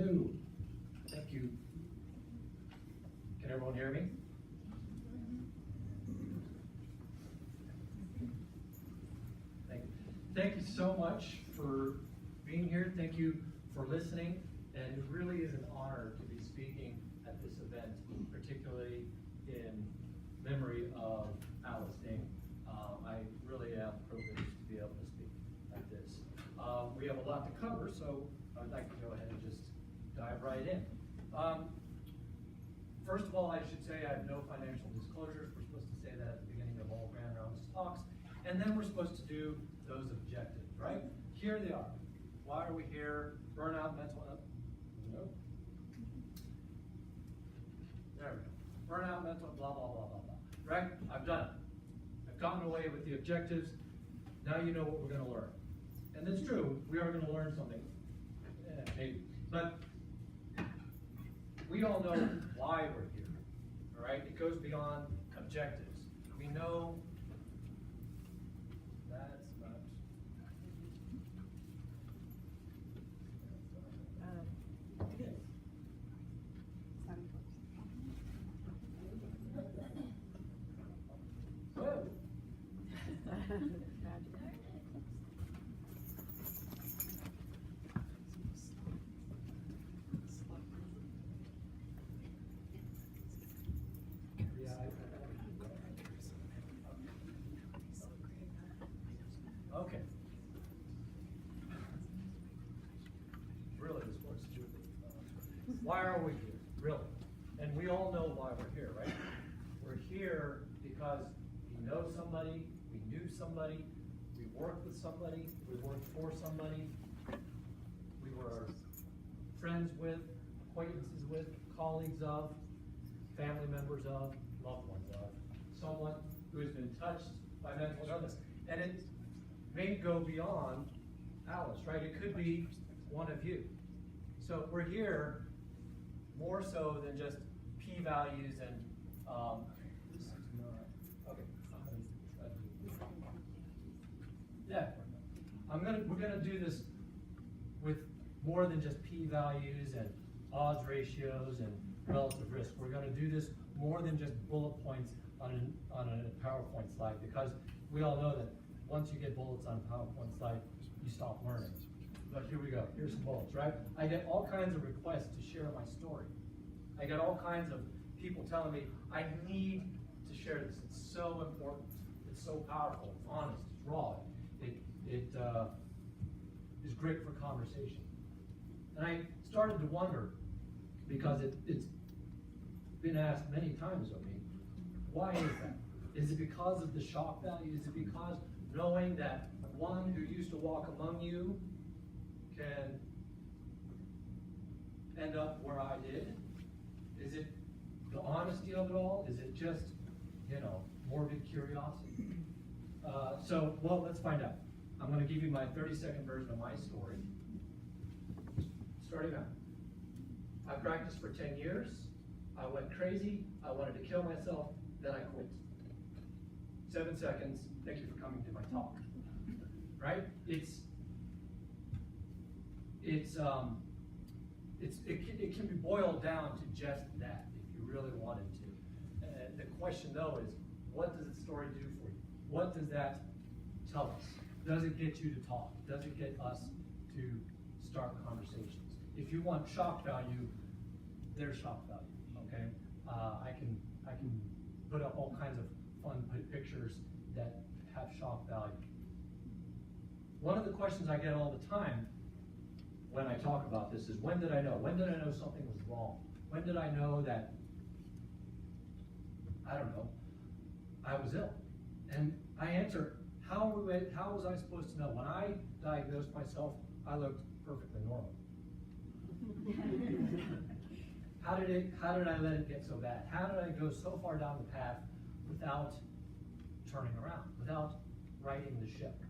new. Thank you. Can everyone hear me? Thank you so much for being here. Thank you for listening. And it really is an honor to be speaking at this event, particularly in memory of Alice Ding. I really am privileged to be able to speak like this. We have a lot to cover, so I'd like to go ahead and just dive right in. First of all, I should say I have no financial disclosures. We're supposed to say that at the beginning of all Grand Rounds talks. And then we're supposed to do those objectives, right? Here they are. Why are we here? Burnout, mental health. No. There we go. Burnout, mental, blah, blah, blah, blah, blah. Right? I've done it. I've gotten away with the objectives. Now you know what we're going to learn. And it's true. We are going to learn something. Maybe. But we all know why we're here. All right? It goes beyond objectives. We know that's not. It is. Whoa. Okay. Really, this works too. Why are we here? Really? And we all know why we're here, right? We're here because we know somebody, we knew somebody, we worked with somebody, we worked for somebody, we were friends with, acquaintances with, colleagues of, family members of, loved ones of, someone who has been touched by mental illness. And it may go beyond Alice, right? It could be one of you. So we're here more so than just p-values and this is not okay. Yeah, we're gonna do this with more than just p-values and odds ratios and relative risk. We're gonna do this more than just bullet points on a PowerPoint slide, because we all know that once you get bullets on a PowerPoint slide, you stop learning. But here we go. Here's some bullets, right? I get all kinds of requests to share my story. I get all kinds of people telling me, I need to share this. It's so important. It's so powerful. It's honest. It's raw. It is great for conversation. And I started to wonder, because it's been asked many times of me, why is that? Is it because of the shock value? Is it because knowing that one who used to walk among you can end up where I did? Is it the honesty of it all? Is it just, morbid curiosity? Well, let's find out. I'm going to give you my 30-second version of my story. Starting out. I practiced for 10 years. I went crazy. I wanted to kill myself. Then I quit. 7 seconds. Thank you for coming to my talk. Right? It can be boiled down to just that if you really wanted to. The question though is, what does the story do for you? What does that tell us? Does it get you to talk? Does it get us to start conversations? If you want shock value, there's shock value. Okay, I can put up all kinds of fun pictures that have shock value. One of the questions I get all the time when I talk about this is, when did I know? When did I know something was wrong? When did I know that, I don't know, I was ill? And I answer, how was I supposed to know? When I diagnosed myself, I looked perfectly normal. How did I let it get so bad? How did I go so far down the path without turning around, without righting the ship?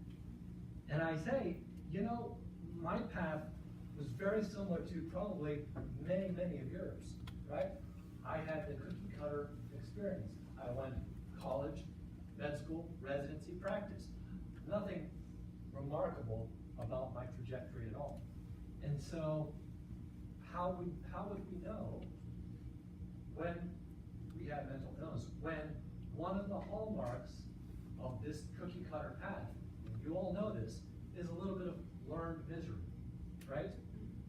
And I say, my path was very similar to probably many, many of yours, right? I had the cookie cutter experience. I went college, med school, residency, practice. Nothing remarkable about my trajectory at all. And so, how would we know when we have mental illness? When one of the hallmarks of this cookie cutter path, and you all know this, is a little bit of learned misery, right?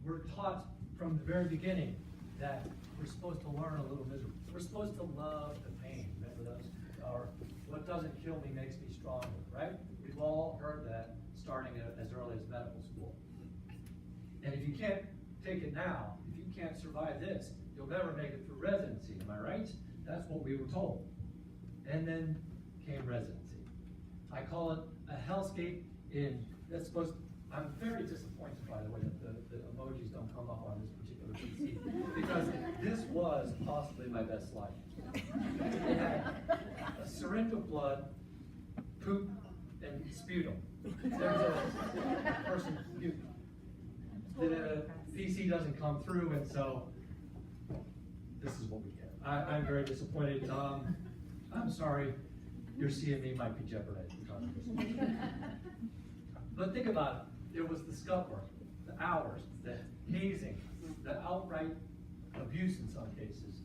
We're taught from the very beginning that we're supposed to learn a little misery. We're supposed to love the pain. Remember those? Or what doesn't kill me makes me stronger, right? We've all heard that starting as early as medical school. And if you can't take it now, if you can't survive this, you'll never make it through residency, am I right? That's what we were told. And then came residency. I call it a hellscape I'm very disappointed, by the way, that the emojis don't come up on this particular PC, because this was possibly my best slide. It had a syringe of blood, poop, and sputum. There's a person puking. The PC doesn't come through, and so this is what we get. I'm very disappointed. I'm sorry, your CME might be jeopardized because of this. But think about it. There was the scut work, the hours, the hazing, the outright abuse in some cases.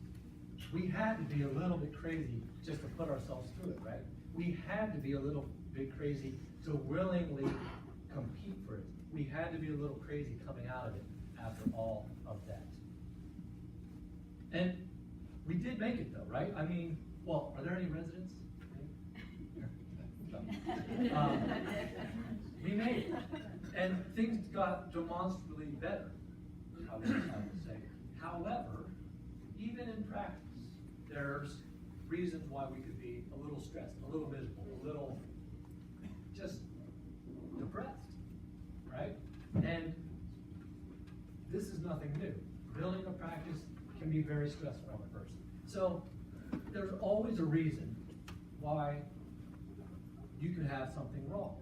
We had to be a little bit crazy just to put ourselves through it, right? We had to be a little bit crazy to willingly compete for it. We had to be a little crazy coming out of it after all of that. And we did make it though, right? I mean, well, are there any residents? No. We made it. And things got demonstrably better, I would say. However, even in practice, there's reasons why we could be a little stressed, a little miserable, a little just depressed, right? And this is nothing new. Building a practice can be very stressful on a person. So there's always a reason why you can have something wrong.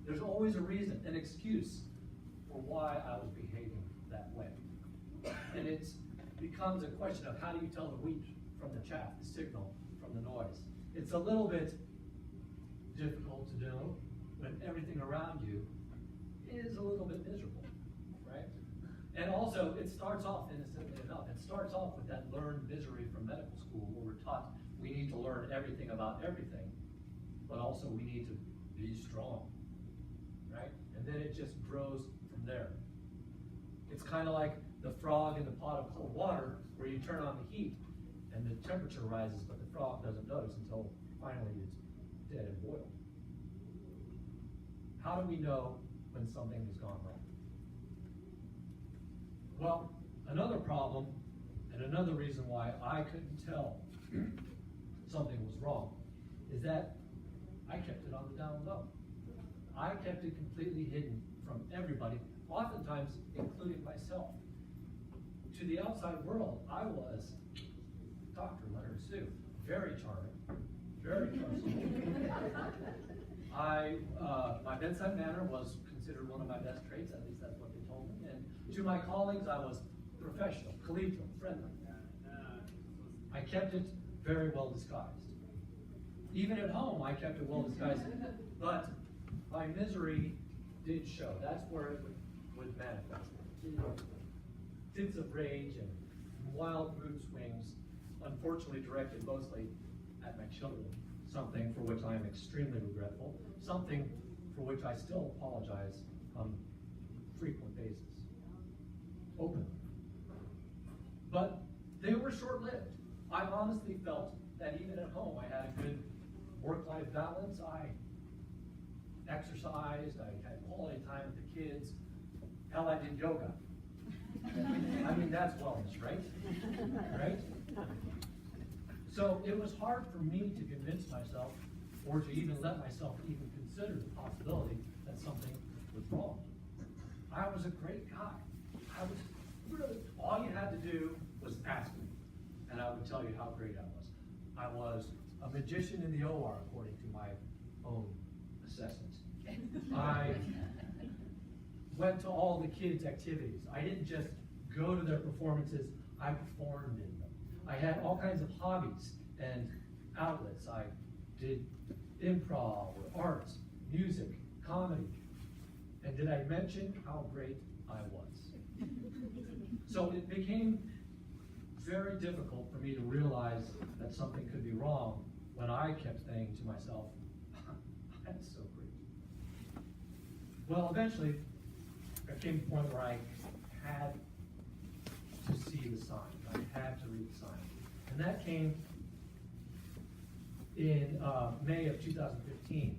There's always a reason, an excuse for why I was behaving that way. And it becomes a question of how do you tell the wheat from the chaff, the signal from the noise. It's a little bit difficult to do when everything around you is a little bit miserable, right? And also, it starts off innocently enough. It starts off with that learned misery from medical school where we're taught we need to learn everything about everything, but also we need to be strong, right? And then it just grows from there. It's kind of like the frog in the pot of cold water where you turn on the heat and the temperature rises, but the frog doesn't notice until finally it's dead and boiled. How do we know when something has gone wrong? Well, another problem and another reason why I couldn't tell something was wrong is that I kept it on the down low. I kept it completely hidden from everybody, oftentimes including myself. To the outside world, I was Dr. Leonard Sue, very charming, very trustworthy. My bedside manner was considered one of my best traits, at least that's what they told me. And to my colleagues, I was professional, collegial, friendly. I kept it very well disguised. Even at home, I kept it well disguised, but my misery did show. That's where it would manifest. Fits of rage and wild mood swings, unfortunately directed mostly at my children, something for which I am extremely regretful, something for which I still apologize on a frequent basis, openly. But they were short-lived. I honestly felt that even at home I had a good work-life balance. I exercised, I had quality time with the kids. Hell, I did yoga. I mean, that's wellness, right? Right? So it was hard for me to convince myself or to even let myself even consider the possibility that something was wrong. I was a great guy. I was really, all you had to do was ask me, and I would tell you how great I was. I was a magician in the OR, according to my own assessment. I went to all the kids' activities. I didn't just go to their performances, I performed in them. I had all kinds of hobbies and outlets. I did improv, or arts, music, comedy. And did I mention how great I was? So it became very difficult for me to realize that something could be wrong when I kept saying to myself, that's so great. Well, eventually, there came a point where I had to see the sign. I had to read the sign. And that came in May of 2015.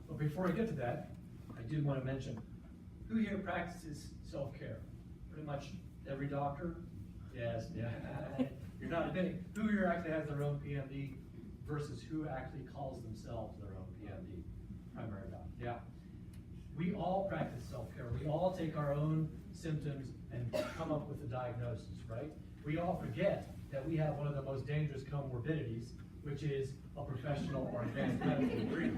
But before I get to that, I did want to mention, who here practices self-care? Pretty much every doctor? Yes, yeah. You're not admitting. Who here actually has their own PMD versus who actually calls themselves their own PMD? Primary doctor, yeah. We all practice self-care. We all take our own symptoms and come up with a diagnosis, right? We all forget that we have one of the most dangerous comorbidities, which is a professional or advanced medical degree,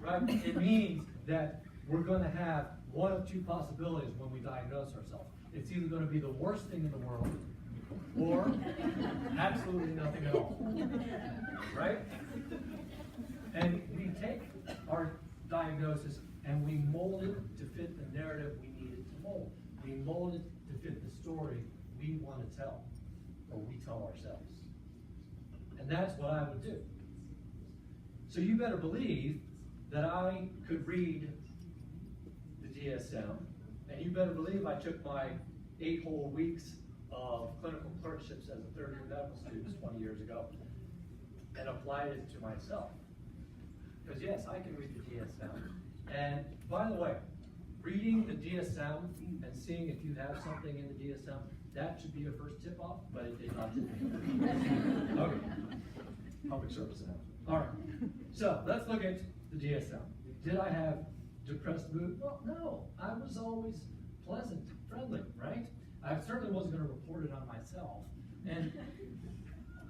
right? It means that we're going to have one of two possibilities when we diagnose ourselves. It's either going to be the worst thing in the world, or absolutely nothing at all, right? And we take our diagnosis and we mold it to fit the narrative we need it to mold. We mold it to fit the story we want to tell, or we tell ourselves. And that's what I would do. So you better believe that I could read the DSM, and you better believe I took my 8 whole weeks of clinical clerkships as a third-year medical student 20 years ago and applied it to myself. Because yes, I can read the DSM. And by the way, reading the DSM and seeing if you have something in the DSM, that should be your first tip-off, but it did not tip me. Okay. Public service announcement. All right. So let's look at the DSM. Did I have depressed mood? Well, no. I was always pleasant, friendly, right? I certainly wasn't going to report it on myself. And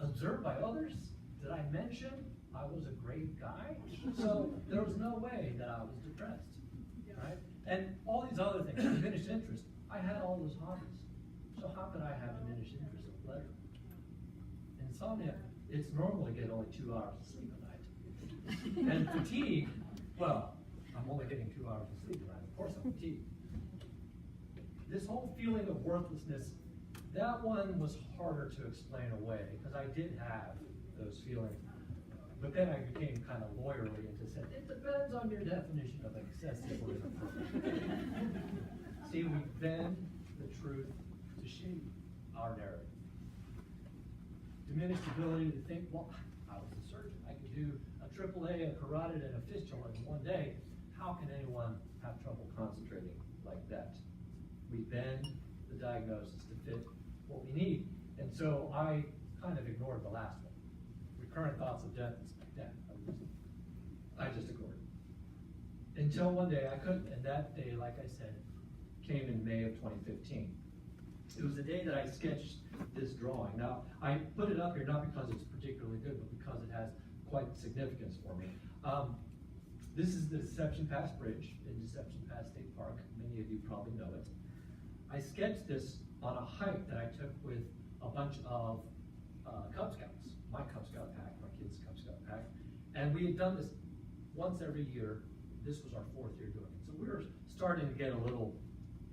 observed by others, did I mention I was a great guy? So there was no way that I was depressed, right? And all these other things, diminished interest. I had all those hobbies. So how could I have diminished interest or pleasure? Insomnia, it's normal to get only 2 hours of sleep a night. And fatigue, well, I'm only getting 2 hours of sleep a night. Of course I'm fatigued. This whole feeling of worthlessness, that one was harder to explain away because I did have those feelings. But then I became kind of lawyerly and just said, it depends on your definition of excessive or inappropriate. See, we bend the truth to shape our narrative. Diminished ability to think, well, I was a surgeon. I could do a AAA, a carotid, and a fistula in one day. How can anyone have trouble concentrating like that? We bend the diagnosis to fit what we need. And so I kind of ignored the last one. Recurrent thoughts of death and like that. I just ignored it. Until one day I couldn't, and that day, like I said, came in May of 2015. It was the day that I sketched this drawing. Now, I put it up here not because it's particularly good, but because it has quite significance for me. This is the Deception Pass Bridge in Deception Pass State Park. Many of you probably know it. I sketched this on a hike that I took with a bunch of Cub Scouts, my Cub Scout pack, my kids' Cub Scout pack. And we had done this once every year. This was our 4th year doing it. So we were starting to get a little,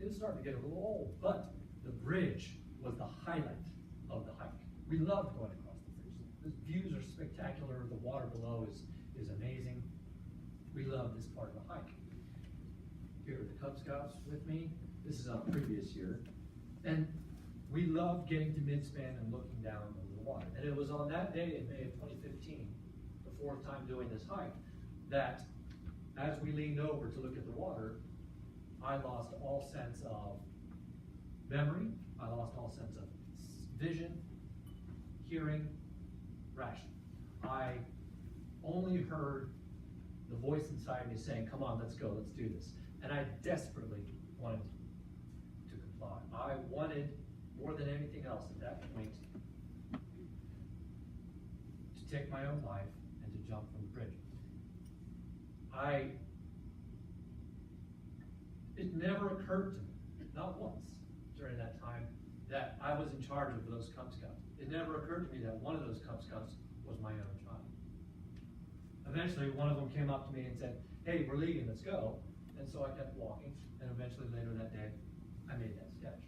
it was starting to get a little old, but the bridge was the highlight of the hike. We loved going across the bridge. The views are spectacular. The water below is amazing. We love this part of the hike. Here are the Cub Scouts with me. This is a previous year. And we loved getting to midspan and looking down over the water. And it was on that day in May of 2015, the 4th time doing this hike, that as we leaned over to look at the water, I lost all sense of memory. I lost all sense of vision, hearing, ration. I only heard the voice inside me saying, come on, let's go, let's do this. And I desperately wanted to comply. I wanted, more than anything else at that point, to take my own life and to jump from the bridge. It never occurred to me, not once during that time, that I was in charge of those Cub Scouts. It never occurred to me that one of those Cub Scouts was my own child. Eventually, one of them came up to me and said, hey, we're leaving, let's go. And so I kept walking, and eventually later that day, I made that sketch.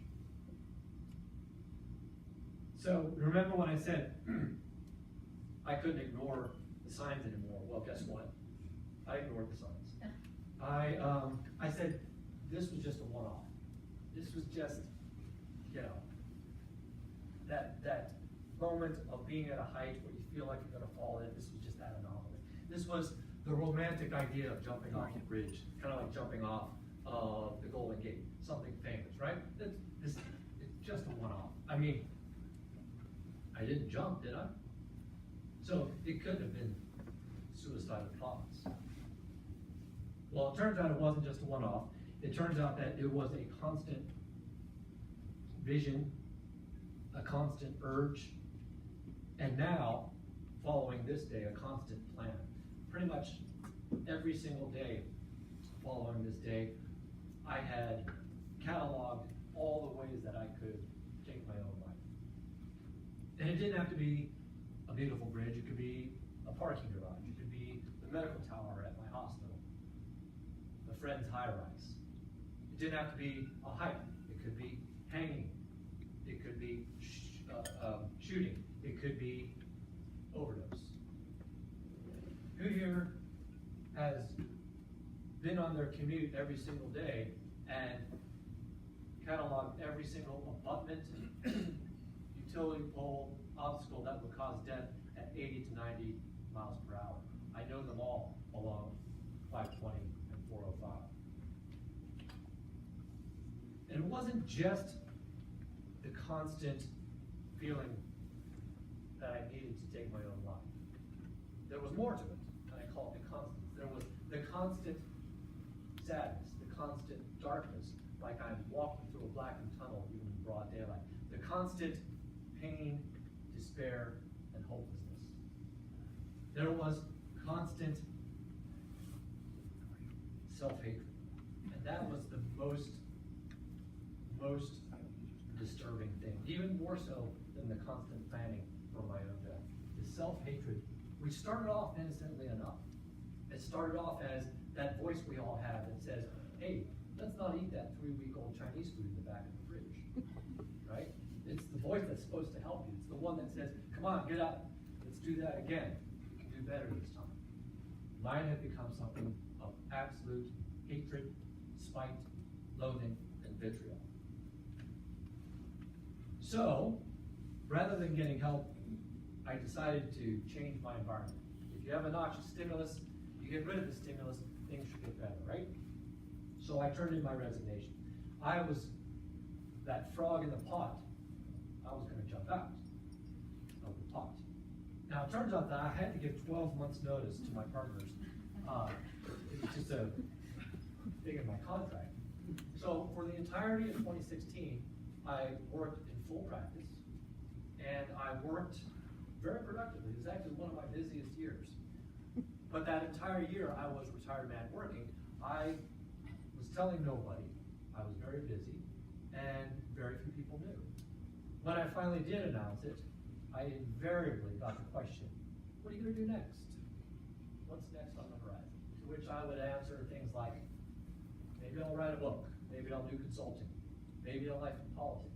So remember when I said I couldn't ignore the signs anymore? Well, guess what? I ignored the signs. I said this was just a one-off. This was just, you know, that moment of being at a height where you feel like you're gonna fall in. This was just that anomaly. This was the romantic idea of jumping off the bridge, kind of like jumping off of the Golden Gate, something famous, right? It's just a one-off. I mean, I didn't jump, did I? So it could have been suicidal thoughts. Well, it turns out it wasn't just a one-off. It turns out that it was a constant vision, a constant urge, and now, following this day, a constant plan. Pretty much every single day following this day, I had cataloged all the ways that I could take my own life. And it didn't have to be a beautiful bridge. It could be a parking garage. It could be the medical tower at my hospital, a friend's high-rise. It didn't have to be a hike. It could be hanging. It could be shooting. It could be overdose. Who here has been on their commute every single day and cataloged every single abutment, utility pole, obstacle that would cause death at 80 to 90 miles per hour? I know them all along 520 and 405. And it wasn't just the constant feeling that I needed to take my own life. There was more to it, and I call it the constant. There was the constant sadness, the constant darkness, like I'm walking through a blackened tunnel even in broad daylight. The constant pain, despair, and hopelessness. There was constant self-hatred. And that was the most disturbing thing, even more so than the constant planning for my own death. The self-hatred, which started off innocently enough. It started off as that voice we all have that says, hey, let's not eat that 3-week-old Chinese food in the back of the fridge, right? It's the voice that's supposed to help you. It's the one that says, come on, get up, let's do that again. We can do better this time. Mine had become something of absolute hatred, spite, loathing, and vitriol. So, rather than getting help, I decided to change my environment. If you have a noxious stimulus, you get rid of the stimulus, things should get better, right? So I turned in my resignation. I was that frog in the pot. I was going to jump out of the pot. Now it turns out that I had to give 12 months notice to my partners. It's just a thing in my contract. So for the entirety of 2016, I worked in full practice, and I worked very productively. It was actually one of my busiest years. But that entire year I was retired man working. I was telling nobody. I was very busy, and very few people knew. When I finally did announce it, I invariably got the question, what are you going to do next? What's next on the horizon? To which I would answer things like, maybe I'll write a book, maybe I'll do consulting, maybe I'll life in politics.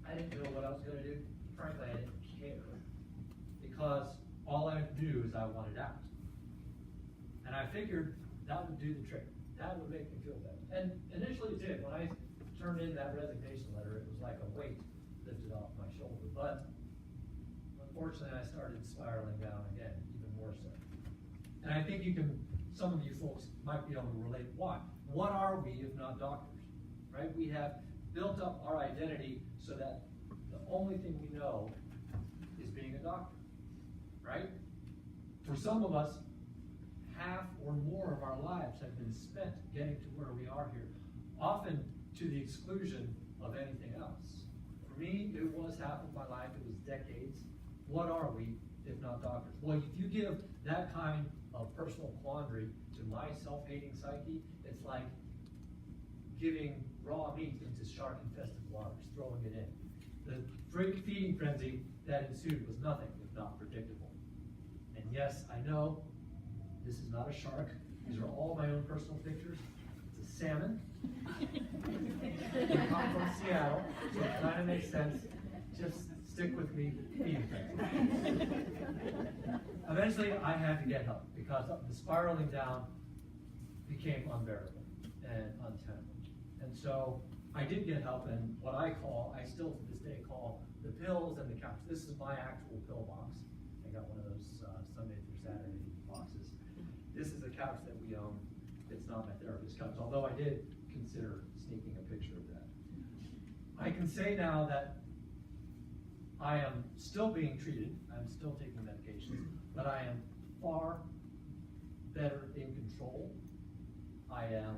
I didn't know what I was going to do. Frankly, I didn't care, because all I had to do is I wanted out. And I figured that would do the trick. That would make me feel better. And initially it did. When I turned in that resignation letter, it was like a weight lifted off my shoulder. But unfortunately, I started spiraling down again, even more so. And I think some of you folks might be able to relate. Why? What are we if not doctors, right? We have built up our identity so that the only thing we know is being a doctor, right? For some of us, half or more of our lives have been spent getting to where we are here, often to the exclusion of anything else. For me, it was half of my life, it was decades. What are we if not doctors? Well, if you give that kind of personal quandary to my self-hating psyche, it's like giving raw meat into shark-infested waters, throwing it in. The feeding frenzy that ensued was nothing if not predictable. And yes, I know this is not a shark. These are all my own personal pictures. It's a salmon. They come from Seattle, so it kind of makes sense. Just stick with me, be effective. Eventually, I had to get help because the spiraling down became unbearable and untenable. And so I did get help in what I still to this day call the pills and the couch. This is my actual pill box. I got one of those Sunday through Saturday boxes. This is a couch that we own. It's not my therapist's couch, although I did consider sneaking a picture of that. I can say now that I am still being treated. I'm still taking medications, but I am far better in control. I am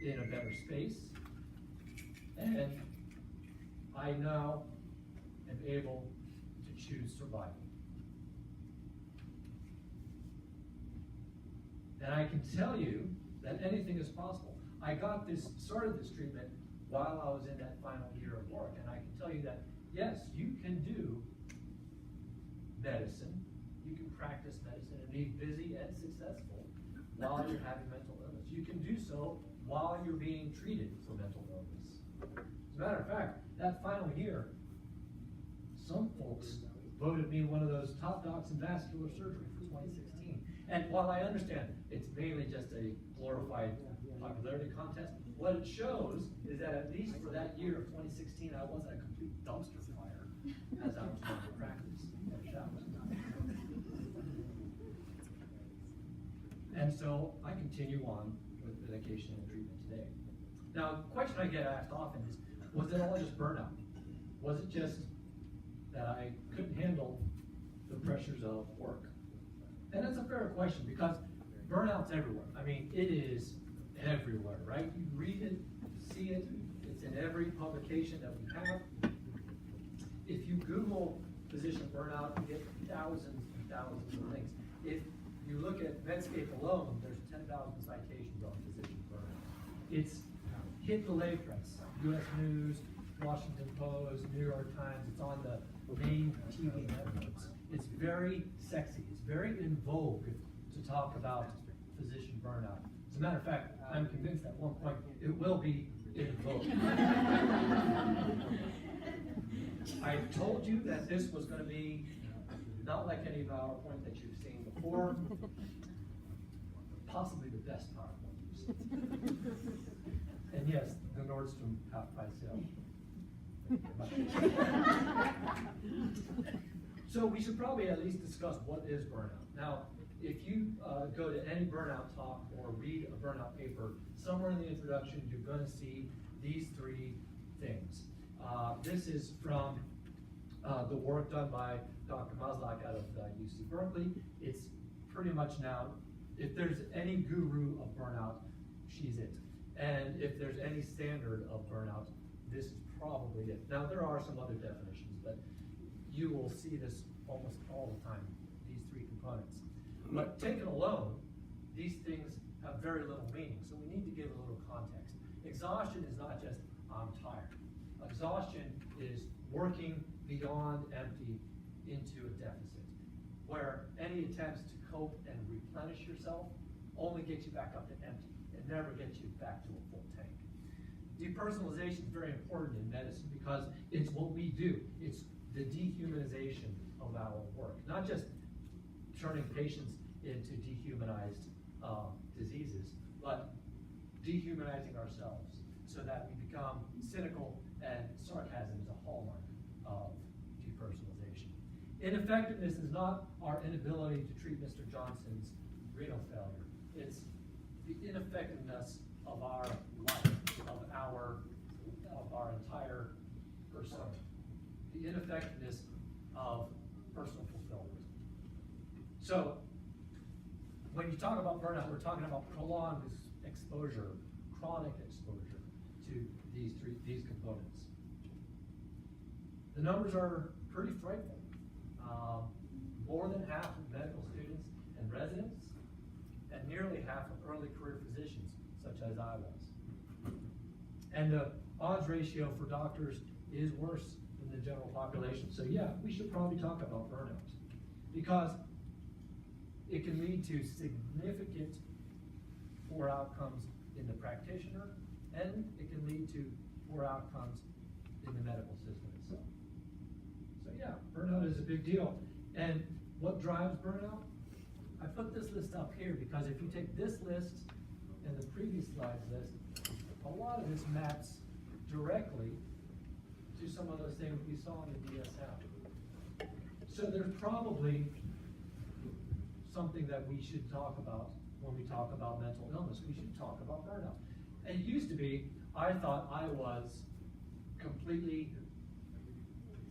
in a better space, and I now am able to choose survival. And I can tell you that anything is possible. I started this treatment while I was in that final year of work, and I can tell you that, yes, you can do medicine, you can practice medicine and be busy and successful while you're having mental illness. You can do so while you're being treated for mental illness. As a matter of fact, that final year, some folks voted me one of those top docs in vascular surgery for 2016. And while I understand it's mainly just a glorified popularity contest, what it shows is that at least for that year of 2016, I wasn't a complete dumpster fire as I was trying to practice at Showers. And so I continue on with medication and treatment today. Now, the question I get asked often is, was it all just burnout? Was it just that I couldn't handle the pressures of work? And that's a fair question because burnout's everywhere. I mean, it is everywhere, right? You read it, you see it, it's in every publication that we have. If you Google physician burnout, you get thousands and thousands of links. If you look at Medscape alone, there's 10,000 citations on physician burnout. It's hit the lay press, U.S. News, Washington Post, New York Times, it's on the main TV networks. It's very sexy, it's very in vogue to talk about physician burnout. As a matter of fact, I'm convinced at one point it will be in vogue. I told you that this was going to be not like any PowerPoint that you've seen before, possibly the best PowerPoint you've seen. And yes, the Nordstrom half price sale. So we should probably at least discuss what is burnout. Now, if you go to any burnout talk or read a burnout paper, somewhere in the introduction you're going to see these three things. This is from the work done by Dr. Maslach out of UC Berkeley. It's pretty much now, if there's any guru of burnout, she's it. And if there's any standard of burnout, this is probably it. Now, there are some other definitions, but you will see this almost all the time, these three components. But taken alone, these things have very little meaning, so we need to give a little context. Exhaustion is not just, I'm tired. Exhaustion is working beyond empty into a deficit, where any attempts to cope and replenish yourself only get you back up to empty. It never gets you back to a full tank. Depersonalization is very important in medicine because it's what we do. It's the dehumanization of our work, not just turning patients into dehumanized diseases, but dehumanizing ourselves so that we become cynical, and sarcasm is a hallmark of depersonalization. Ineffectiveness is not our inability to treat Mr. Johnson's renal failure. It's the ineffectiveness of our life, of our entire persona. The ineffectiveness of personal fulfillment. So, when you talk about burnout, we're talking about prolonged exposure, chronic exposure to these components. The numbers are pretty frightening. More than half of medical students and residents, and nearly half of early career physicians, such as I was. And the odds ratio for doctors is worse than the general population. So yeah, we should probably talk about burnout, because it can lead to significant poor outcomes in the practitioner, and it can lead to poor outcomes in the medical system itself. burnout is a big deal. And what drives burnout? I put this list up here because if you take this list and the previous slide's list, a lot of this maps directly to some of those things we saw in the DSM. So there's probably something that we should talk about when we talk about mental illness. We should talk about burnout. And it used to be, I thought I was completely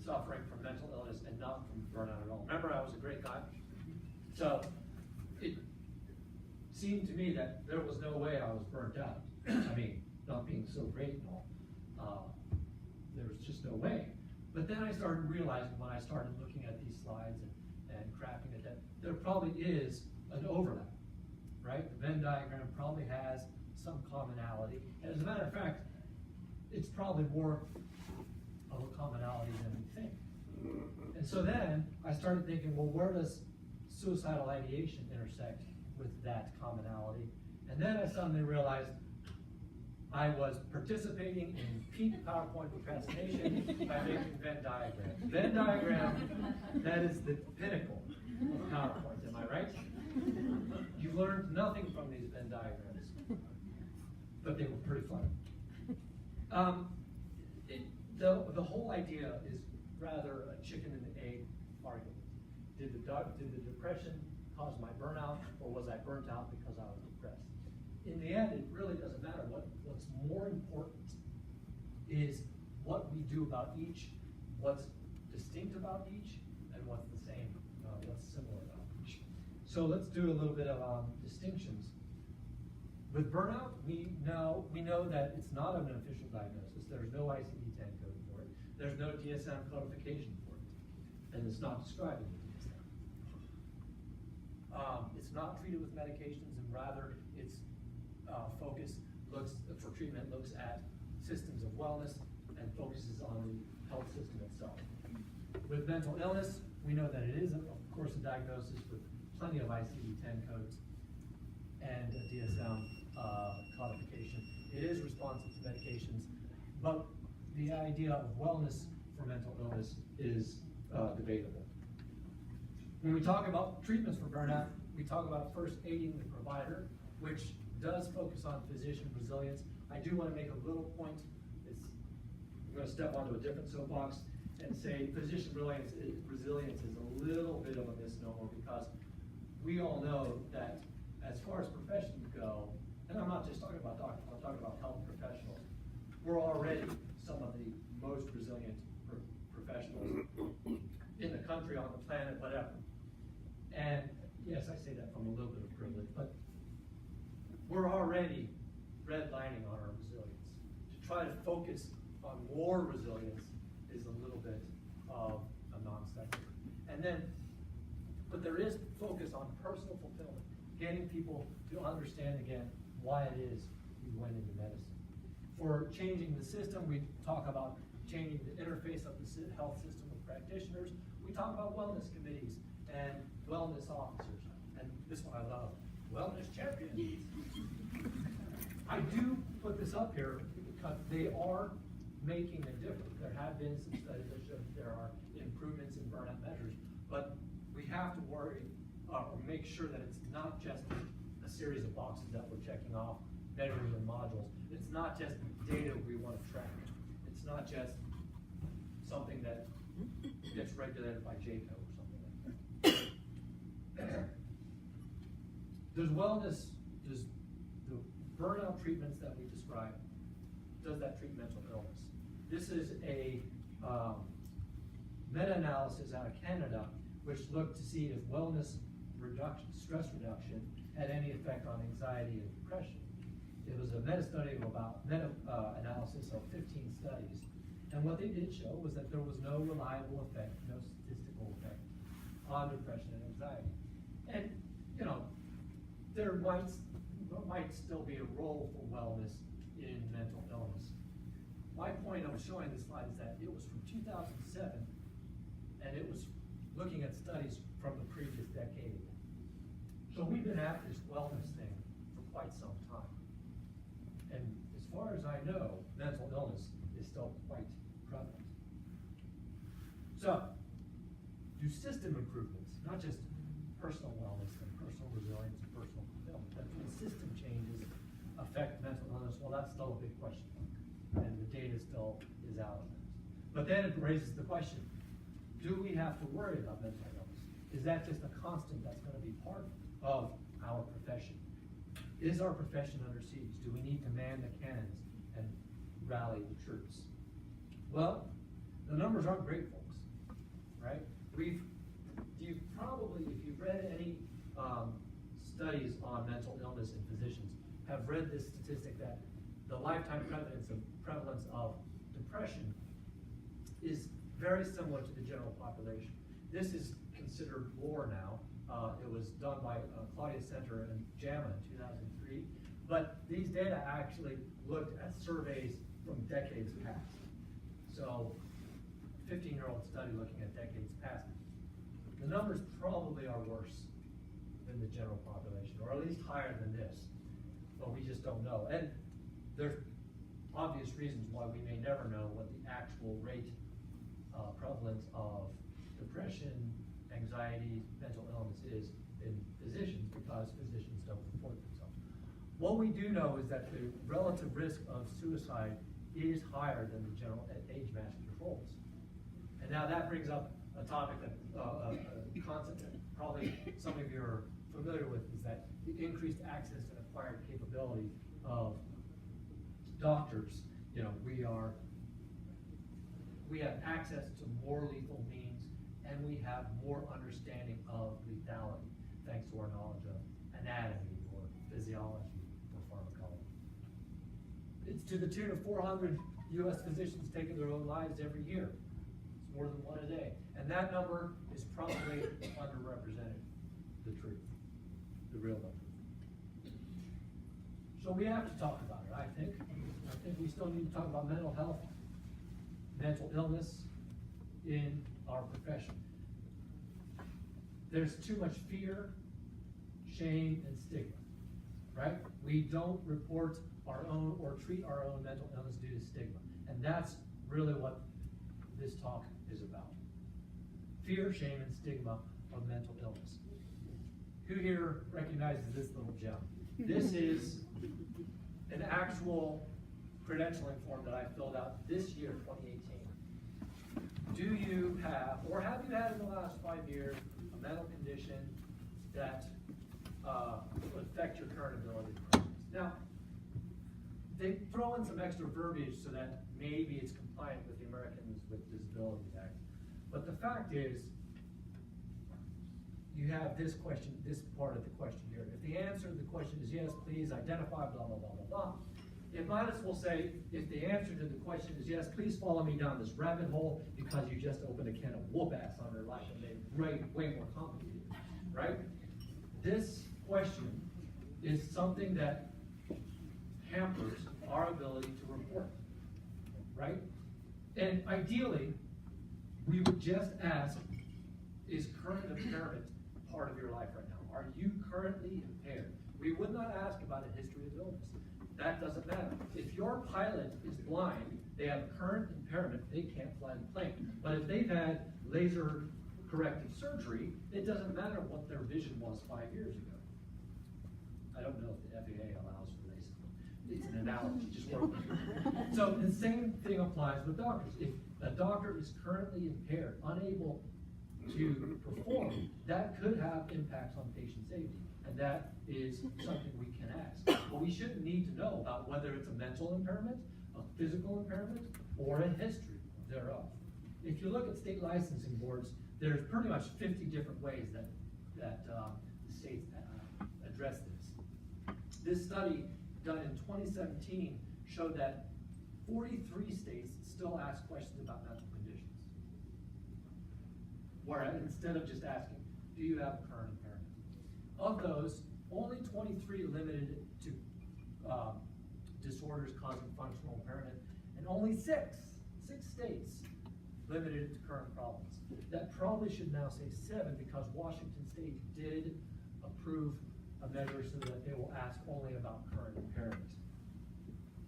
suffering from mental illness and not from burnout at all. Remember, I was a great guy. So it seemed to me that there was no way I was burnt out. I mean, not being so great and all. There was just no way. But then I started realizing when I started looking at these slides and crafting it that there probably is an overlap, right? The Venn diagram probably has some commonality. And as a matter of fact, it's probably more of a commonality than we think. And so then I started thinking, well, where does suicidal ideation intersect with that commonality? And then I suddenly realized I was participating in peak PowerPoint procrastination by making Venn diagrams. Venn diagram, that is the pinnacle of PowerPoint, am I right? You learned nothing from these Venn diagrams, but they were pretty fun. The whole idea is rather a chicken and egg argument. Did the depression cause my burnout, or was I burnt out because I was depressed? In the end, it really doesn't matter. What's more important is what we do about each, what's distinct about each, and what's the same, what's similar about each. So let's do a little bit of distinctions. With burnout, we know that it's not an official diagnosis. There's no ICD-10 code for it. There's no DSM codification for it, and it's not described in the DSM. It's not treated with medications, and rather its focus for treatment looks at systems of wellness and focuses on the health system itself. With mental illness, we know that it is, of course, a diagnosis with plenty of ICD-10 codes and a DSM codification. It is responsive to medications, but the idea of wellness for mental illness is debatable. When we talk about treatments for burnout, we talk about first aiding the provider, which does focus on physician resilience. I do want to make a little point. I'm going to step onto a different soapbox and say physician resilience is a little bit of a misnomer, because we all know that as far as professions go, and I'm not just talking about doctors, I'm talking about health professionals, we're already some of the most resilient professionals in the country, on the planet, whatever. And yes, I say that from a little bit of privilege, but we're already redlining on our resilience. To try to focus on more resilience is a little bit of a non-sequitur. And then, but there is focus on personal fulfillment, getting people to understand again why it is we went into medicine. For changing the system, we talk about changing the interface of the health system with practitioners. We talk about wellness committees and wellness officers. And this one I love, wellness champions. I do put this up here because they are making a difference. There have been some studies that show that there are improvements in burnout measures, but we have to worry or make sure that it's not just a series of boxes that we're checking off, measures and modules. It's not just data we want to track. It's not just something that gets regulated by JCO or something like that. There's wellness, there's the burnout treatments that we described. Does that treat mental illness? This is a meta-analysis out of Canada, which looked to see if wellness reduction, stress reduction, had any effect on anxiety and depression. It was a meta-study of about meta-analysis of 15 studies. And what they did show was that there was no reliable effect, no statistical effect on depression and anxiety. And, you know, there might still be a role for wellness in mental illness. My point of showing this slide is that it was from 2007, and it was looking at studies from the previous decade. So we've been at this wellness thing for quite some time. And as far as I know, mental illness is still quite prevalent. So, do system improvements, not just personal wellness and personal resilience and personal fulfillment. But the system changes affect mental illness. Well, that's still a big question, and the data still is out on that. But then it raises the question: do we have to worry about mental illness? Is that just a constant that's going to be part of our profession? Is our profession under siege? Do we need to man the cannons and rally the troops? Well, the numbers aren't great, folks, right? You've probably, if you've read any studies on mental illness in physicians, have read this statistic that the lifetime prevalence of depression is very similar to the general population. This is considered lore now. It was done by Claudia Center and JAMA in 2003. But these data actually looked at surveys from decades past. So, 15-year-old study looking at decades past. The numbers probably are worse than the general population, or at least higher than this. But we just don't know. And there's obvious reasons why we may never know what the actual rate prevalence of depression, anxiety, mental illness is in physicians, because physicians don't report themselves. What we do know is that the relative risk of suicide is higher than the general age-matched controls. And now that brings up a topic that, a concept that probably some of you are familiar with, is that the increased access and acquired capability of doctors. You know, we have access to more lethal means, and we have more understanding of lethality, thanks to our knowledge of anatomy or physiology or pharmacology. It's to the tune of 400 U.S. physicians taking their own lives every year. It's more than one a day. And that number is probably underrepresented, the truth, the real number. So we have to talk about it, I think. I think we still need to talk about mental health, mental illness in our profession. There's too much fear, shame, and stigma, right? We don't report our own or treat our own mental illness due to stigma. And that's really what this talk is about. Fear, shame, and stigma of mental illness. Who here recognizes this little gem? This is an actual credentialing form that I filled out this year, 2018. Do you have, or have you had in the last 5 years, a mental condition that would affect your current ability to practice? Now, they throw in some extra verbiage so that maybe it's compliant with the Americans with Disabilities Act. But the fact is, you have this question, this part of the question here. If the answer to the question is yes, please identify, blah, blah, blah, blah, blah. It might as well say, if the answer to the question is yes, please follow me down this rabbit hole, because you just opened a can of whoop-ass on their life and made it way more complicated, right? This question is something that hampers our ability to report, right? And ideally, we would just ask, is current impairment part of your life right now? Are you currently impaired? We would not ask about a history of illness. That doesn't matter. If your pilot is blind, they have current impairment, they can't fly the plane. But if they've had laser corrective surgery, it doesn't matter what their vision was 5 years ago. I don't know if the FAA allows for LASIK. It's an analogy, just work with it. So the same thing applies with doctors. If a doctor is currently impaired, unable to perform, that could have impacts on patient safety. And that is something we can ask. But we shouldn't need to know about whether it's a mental impairment, a physical impairment, or a history thereof. If you look at state licensing boards, there's pretty much 50 different ways that the states address this. This study done in 2017 showed that 43 states still ask questions about mental conditions. Whereas instead of just asking, do you have a current impairment? Of those, only 23 limited it to disorders causing functional impairment, and only six states limited it to current problems. That probably should now say 7, because Washington State did approve a measure so that they will ask only about current impairment.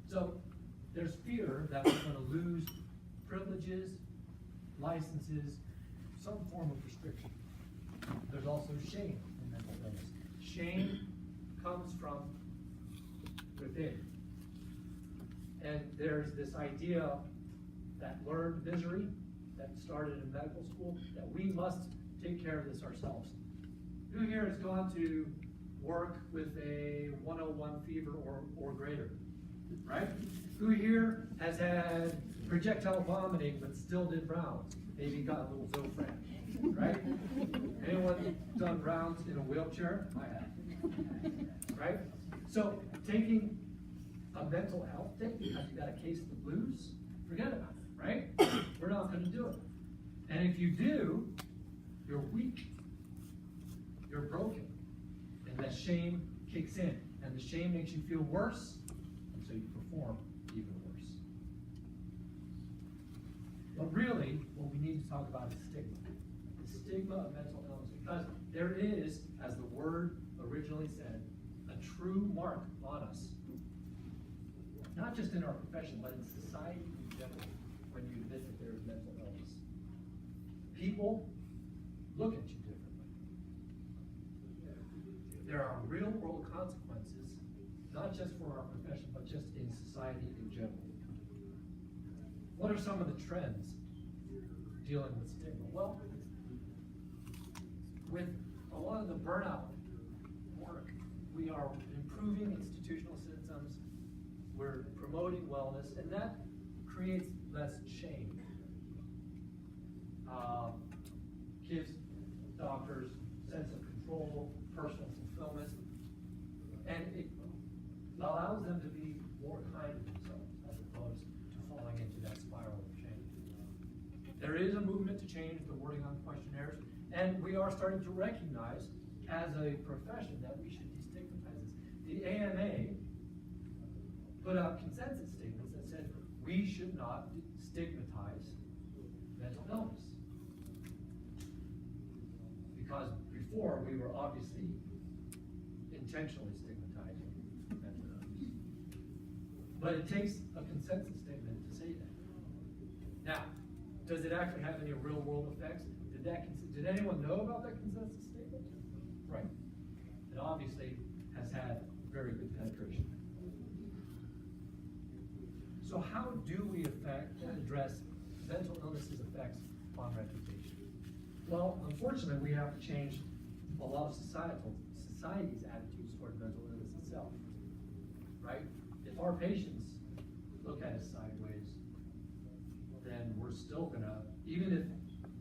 So there's fear that we're going to lose privileges, licenses, some form of restriction. There's also shame in mental illness. Shame comes from within. And there's this idea that learned misery that started in medical school, that we must take care of this ourselves. Who here has gone to work with a 101 fever or greater, right? Who here has had projectile vomiting but still did rounds? Maybe got a little Zofran, right? Anyone done rounds in a wheelchair? I have, right? So taking a mental health day because you got a case of the blues, forget about it, right? We're not going to do it. And if you do, you're weak, you're broken, and that shame kicks in, and the shame makes you feel worse, and so you perform even worse. But really, what we need to talk about is stigma. The stigma of mental illness, because there is, as the word originally said, a true mark on us. Not just in our profession, but in society in general, when you admit that there is mental illness. People look at you differently. There are real world consequences, not just for our profession, but just in society in general. What are some of the trends dealing with stigma? Well, with a lot of the burnout work, we are improving institutional systems, we're promoting wellness, and that creates less shame. Gives doctors sense of control, personal fulfillment, and it allows them to be more kind to themselves as opposed to falling into that spiral of shame. There is a movement to change the wording on questionnaires, and we are starting to recognize as a profession that we should destigmatize this. The AMA put out consensus statements that said we should not stigmatize mental illness. Because before we were obviously intentionally stigmatizing mental illness. But it takes a consensus statement to say that. Now, does it actually have any real world effects? Did anyone know about that consensus statement? Right. It obviously has had very good penetration. So how do we address mental illness's effects on reputation? Well, unfortunately, we have to change a lot of society's attitudes toward mental illness itself, right? If our patients look at us sideways, then we're still gonna, even if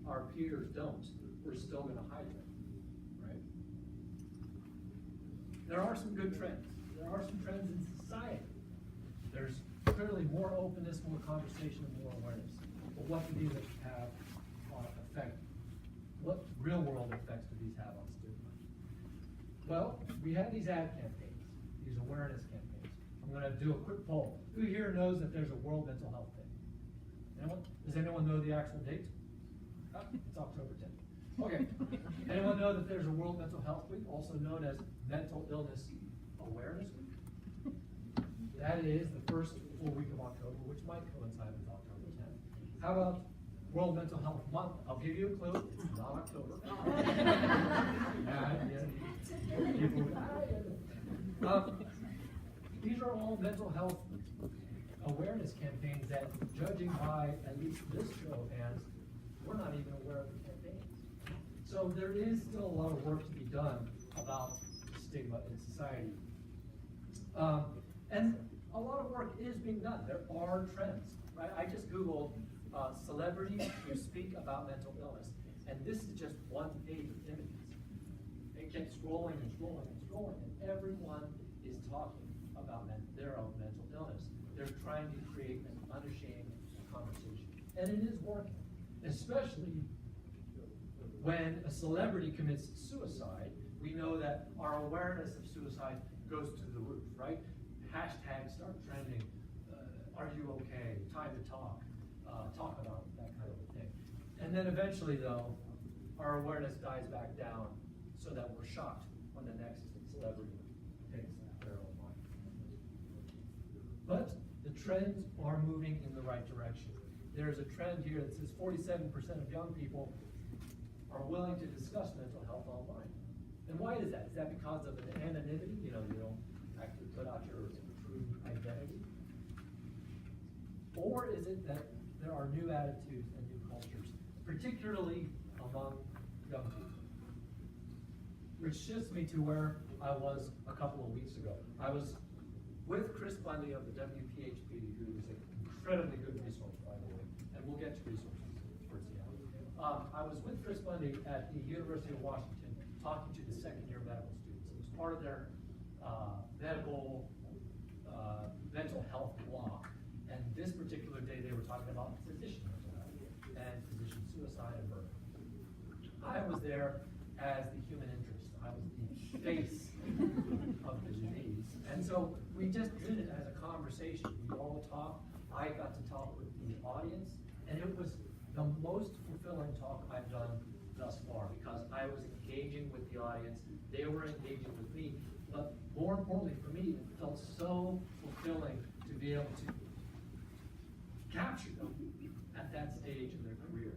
our peers don't, we're still gonna hide them, right? There are some good trends. There are some trends in society. There's clearly more openness, more conversation, and more awareness. But what do these have on effect? What real world effects do these have on stigma? Well, we have these ad campaigns, these awareness campaigns. I'm going to do a quick poll. Who here knows that there's a World Mental Health Day? Anyone? Does anyone know the actual date? It's October 10th. Okay. Anyone know that there's a World Mental Health Week, also known as Mental Illness Awareness Week? That is the first full week of October, which might coincide with October 10th. How about World Mental Health Month? I'll give you a clue. It's not October. These are all mental health awareness campaigns that, judging by at least this show of hands, we're not even aware of the campaigns. So there is still a lot of work to be done about stigma in society. And a lot of work is being done. There are trends, right? I just Googled celebrities who speak about mental illness, and this is just one page of images. It kept scrolling and scrolling and scrolling, and everyone is talking about their own mental illness. They're trying to create an unashamed conversation, and it is working, especially when a celebrity commits suicide. We know that our awareness of suicide goes to the roof, right? Hashtags start trending. Are you okay? Time to talk. Talk about that kind of a thing. And then eventually, though, our awareness dies back down so that we're shocked when the next celebrity takes their own life. But the trends are moving in the right direction. There's a trend here that says 47% of young people are willing to discuss mental health online. And why is that? Is that because of an anonymity? You know, you don't actually put out your true identity? Or is it that there are new attitudes and new cultures, particularly among young people? Which shifts me to where I was a couple of weeks ago. I was with Chris Bundy of the WPHP, who is an incredibly good resource, by the way, and we'll get to resources towards the end. I was with Chris Bundy at the University of Washington talking to the second-year medical students. It was part of their mental health block. And this particular day, they were talking about physician mental health and physician suicide and murder. I was there as the human interest. I was the face of the disease. And so we just did it as a conversation. We all talked. I got to talk with the audience, and it was the most fulfilling talk I've done thus far because I was engaging with the audience. They were engaging with me. But more importantly for me, it felt so fulfilling to be able to capture them at that stage in their career,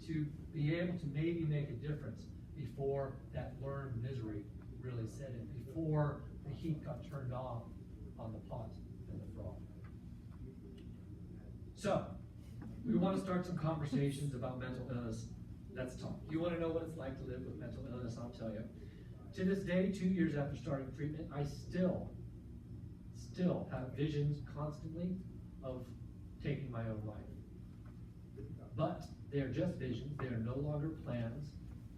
to be able to maybe make a difference before that learned misery really set in, before the heat got turned on the pot and the frog. So, we want to start some conversations about mental illness. Let's talk. You want to know what it's like to live with mental illness? I'll tell you. To this day, 2 years after starting treatment, I still have visions constantly of taking my own life. But they are just visions. They are no longer plans.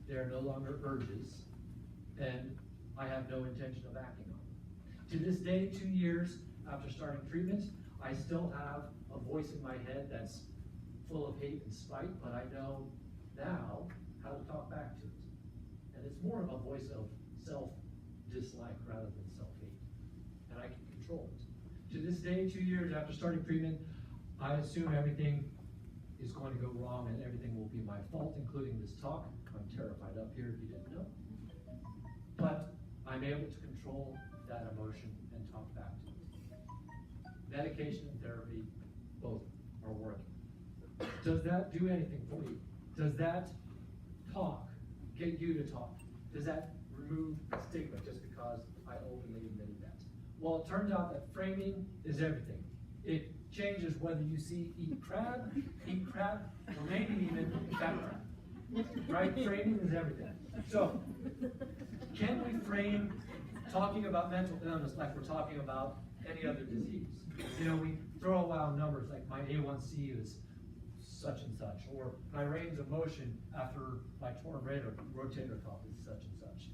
They are no longer urges. And I have no intention of acting on them. To this day, 2 years after starting treatment, I still have a voice in my head that's full of hate and spite, but I know now how to talk back to it. And it's more of a voice of self-dislike rather than self-hate. And I can control it. To this day, 2 years after starting treatment, I assume everything is going to go wrong and everything will be my fault, including this talk. I'm terrified up here if you didn't know. But I'm able to control that emotion and talk back to it. Medication and therapy, both are working. Does that do anything for you? Does that talk get you to talk? Does that remove stigma just because I openly admitted that? Well, it turns out that framing is everything. It changes whether you see eat crab, or maybe even fat crab. Right? Framing is everything. So, can we frame talking about mental illness like we're talking about any other disease? You know, we throw out numbers like my A1C is such and such, or my range of motion after my torn rotator cuff is such and such.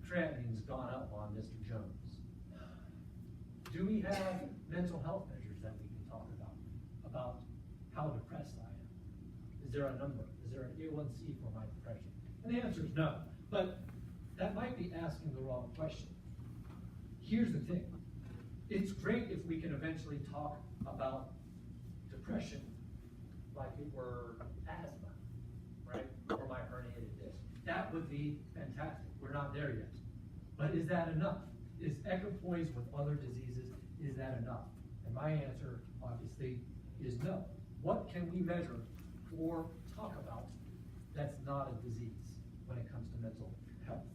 Creatinine's gone up on Mr. Jones. Do we have mental health measures that we can talk about how depressed I am? Is there a number? Is there an A1C for my depression? And the answer is no. But that might be asking the wrong question. Here's the thing. It's great if we can eventually talk about depression like it were asthma, right? Or my herniated disc. That would be fantastic. We're not there yet. But is that enough? Is equipoise with other diseases, is that enough? And my answer, obviously, is no. What can we measure or talk about that's not a disease when it comes to mental health?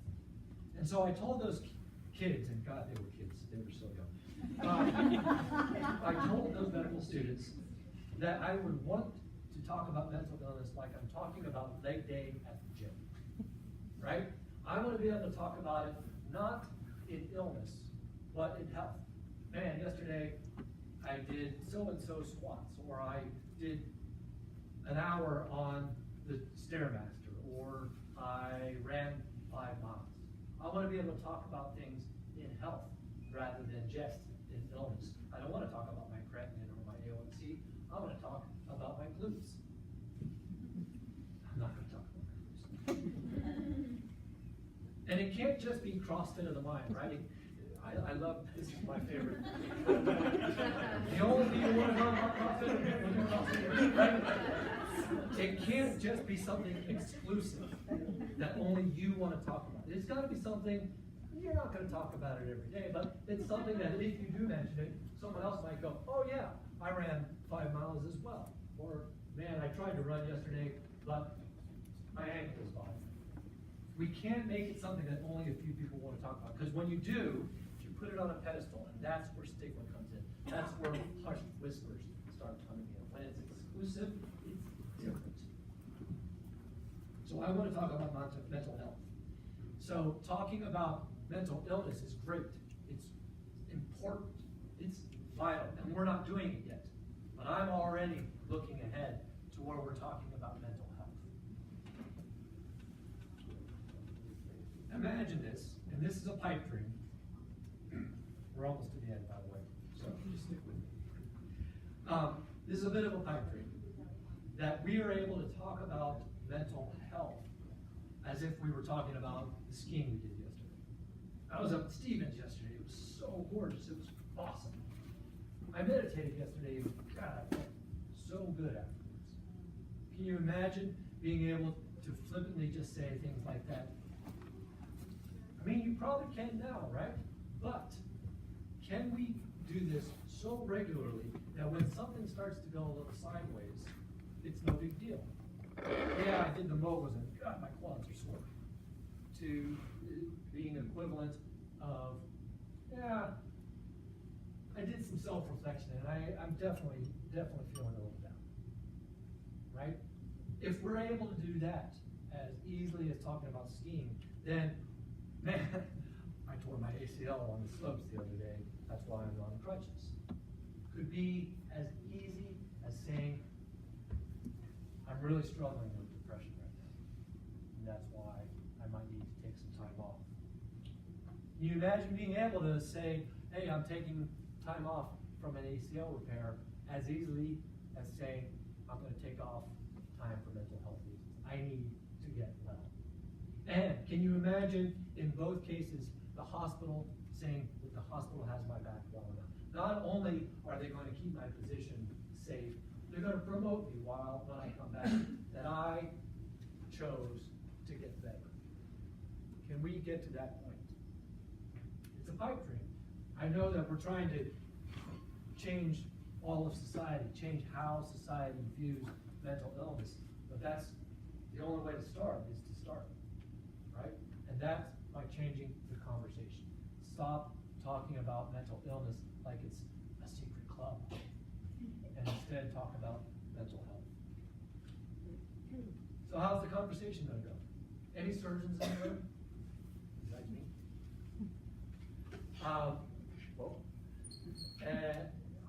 And so I told those kids, and God, they were kids, they were so young. I told those medical students that I would want to talk about mental illness like I'm talking about leg day at the gym, right? I want to be able to talk about it not in illness, but in health. Man, yesterday I did so-and-so squats, or I did an hour on the Stairmaster, or I ran 5 miles. I want to be able to talk about things in health rather than just in illness. I don't want to talk about my creatinine or my A1C. I want to talk about my glutes. I'm not going to talk about my glutes. And it can't just be CrossFit of the mind, right? I love, this is my favorite. The only people want to talk about CrossFit, right? It can't just be something exclusive that only you want to talk about. It's got to be something, you're not going to talk about it every day, but it's something that if you do mention it, someone else might go, oh yeah, I ran 5 miles as well. Or, man, I tried to run yesterday, but my ankle was bothering me. We can't make it something that only a few people want to talk about, because when you do, you put it on a pedestal, and that's where stigma comes in. That's where hushed whispers start coming in. When it's exclusive, it's different. So I want to talk about mental health. So talking about mental illness is great. It's important. It's vital, and we're not doing it yet. But I'm already looking ahead to where we're talking about mental health. Imagine this, and this is a pipe dream. We're almost to the end, by the way, so just stick with me. This is a bit of a pipe dream, that we are able to talk about mental health as if we were talking about the skiing we did yesterday. I was up at Stevens yesterday. It was so gorgeous. It was awesome. I meditated yesterday. God, I felt so good afterwards. Can you imagine being able to flippantly just say things like that? I mean, you probably can now, right? But can we do this so regularly that when something starts to go a little sideways, it's no big deal? Yeah, I did the moguls and God, my quads are sore. To being equivalent of, yeah, I did some self-reflection and I'm definitely feeling a little down, right? If we're able to do that as easily as talking about skiing, then, man, I tore my ACL on the slopes the other day. That's why I'm on crutches. Could be as easy as saying, I'm really struggling with depression right now. And that's why I might need to take some time off. Can you imagine being able to say, hey, I'm taking time off from an ACL repair as easily as saying, I'm going to take off time for mental health reasons. I need to get well. And can you imagine in both cases, the hospital saying that the hospital has my back well enough? Not only are they going to keep my position safe, they're going to promote me when I come back, that I chose to get better. Can we get to that point? It's a pipe dream. I know that we're trying to change all of society, change how society views mental illness, but that's the only way to start is to start, right? And that's by changing the conversation. Stop talking about mental illness like it's a secret club, and instead talk about mental health. So how's the conversation going to go? Any surgeons in the room? Besides me?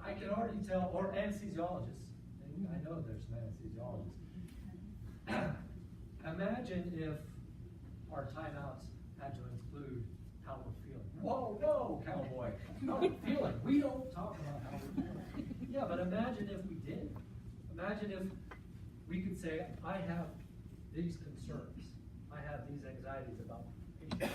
I can already tell, or anesthesiologists, and I know there's some anesthesiologists. Imagine if our timeouts had to include how we're feeling. Whoa, no, cowboy. How we're feeling. We don't talk about how we're feeling. Yeah, but imagine if we did. Imagine if we could say, I have these concerns. I have these anxieties about patient